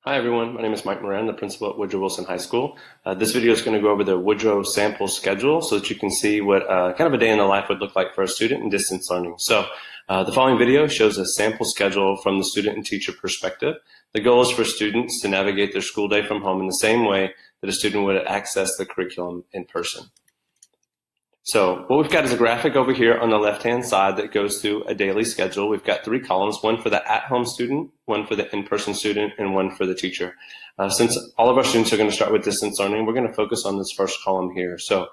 Hi everyone, my name is Mike Moran, the principal at Woodrow Wilson High School. This video is going to go over the Woodrow sample schedule so that you can see what kind of a day in the life would look like for a student in distance learning. So the following video shows a sample schedule from the student and teacher perspective. The goal is for students to navigate their school day from home in the same way that a student would access the curriculum in person. So what we've got is a graphic over here on the left-hand side that goes through a daily schedule. We've got three columns, one for the at-home student, one for the in-person student, and one for the teacher. Since all of our students are going to start with distance learning, we're going to focus on this first column here. So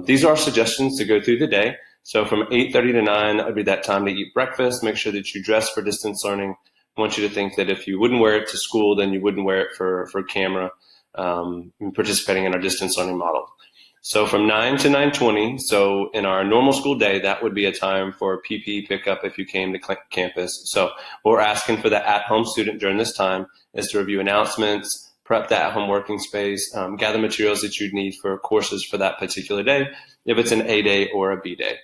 these are suggestions to go through the day. So from 8:30 to 9, that would be that time to eat breakfast. Make sure that you dress for distance learning. I want you to think that if you wouldn't wear it to school, then you wouldn't wear it for camera participating in our distance learning model. So from 9 to 9:20, so in our normal school day, that would be a time for PPE pickup if you came to campus. So what we're asking for the at-home student during this time is to review announcements, prep the at-home working space, gather materials that you'd need for courses for that particular day, if it's an A day or a B day.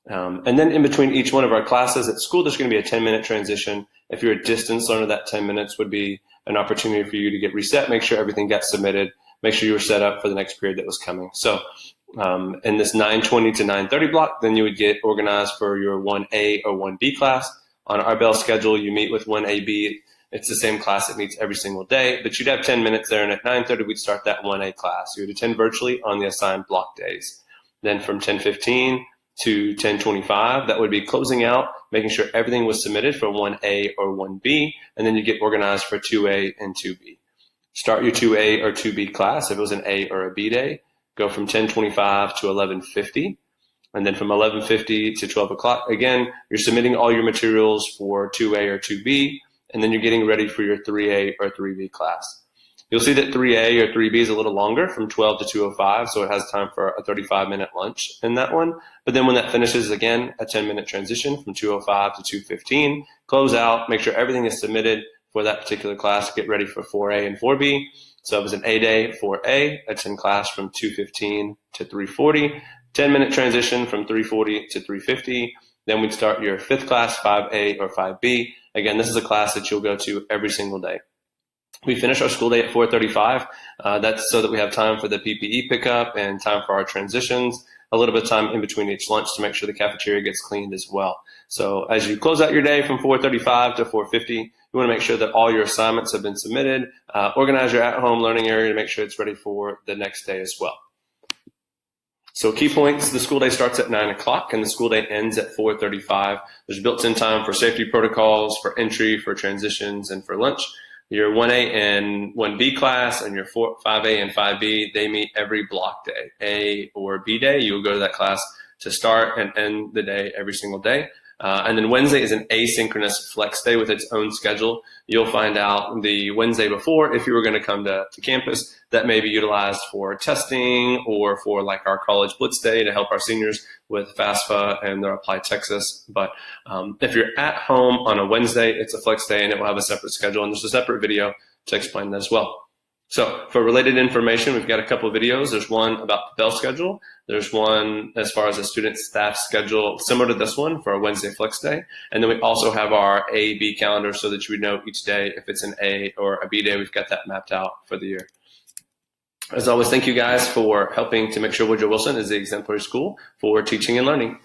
And then in between each one of our classes at school, there's going to be a 10-minute transition. If you're a distance learner, that 10 minutes would be an opportunity for you to get reset, make sure everything got submitted, make sure you were set up for the next period that was coming. So in this 9:20 to 9:30 block, then you would get organized for your 1A or 1B class. On our bell schedule, you meet with 1AB. It's the same class that meets every single day, but you'd have 10 minutes there, and at 9:30, we'd start that 1A class. You would attend virtually on the assigned block days. Then from 10:15 to 10:25, that would be closing out, making sure everything was submitted for 1A or 1B, and then you get organized for 2A and 2B. Start your 2A or 2B class if it was an A or a B day. Go from 10:25 to 11:50. And then from 11:50 to 12 o'clock, again, you're submitting all your materials for 2A or 2B, and then you're getting ready for your 3A or 3B class. You'll see that 3A or 3B is a little longer, from 12 to 2:05, so it has time for a 35-minute lunch in that one. But then when that finishes, again, a 10-minute transition from 2:05 to 2:15. Close out, make sure everything is submitted for that particular class, get ready for 4A and 4B. So it was an A day, 4A, attend class from 2:15 to 3:40, 10-minute transition from 3:40 to 3:50. Then we'd start your fifth class, 5A or 5B. Again, this is a class that you'll go to every single day. We finish our school day at 4:35. That's so that we have time for the PPE pickup and time for our transitions, a little bit of time in between each lunch to make sure the cafeteria gets cleaned as well. So as you close out your day from 4:35 to 4:50, you want to make sure that all your assignments have been submitted, organize your at-home learning area to make sure it's ready for the next day as well. So key points, the school day starts at 9 o'clock and the school day ends at 4:35. There's built-in time for safety protocols, for entry, for transitions, and for lunch. Your 1A and 1B class and your 5A and 5B, they meet every block day. A or B day, you'll go to that class to start and end the day every single day. And then Wednesday is an asynchronous flex day with its own schedule. You'll find out the Wednesday before, if you were going to come to campus, that may be utilized for testing or for like our college blitz day to help our seniors with FAFSA and their Apply Texas. But if you're at home on a Wednesday, it's a flex day and it will have a separate schedule, and there's a separate video to explain that as well. So for related information, we've got a couple of videos. There's one about the bell schedule. There's one as far as a student staff schedule, similar to this one for a Wednesday flex day. And then we also have our A-B calendar so that you would know each day if it's an A or a B day. We've got that mapped out for the year. As always, thank you guys for helping to make sure Woodrow Wilson is the exemplary school for teaching and learning.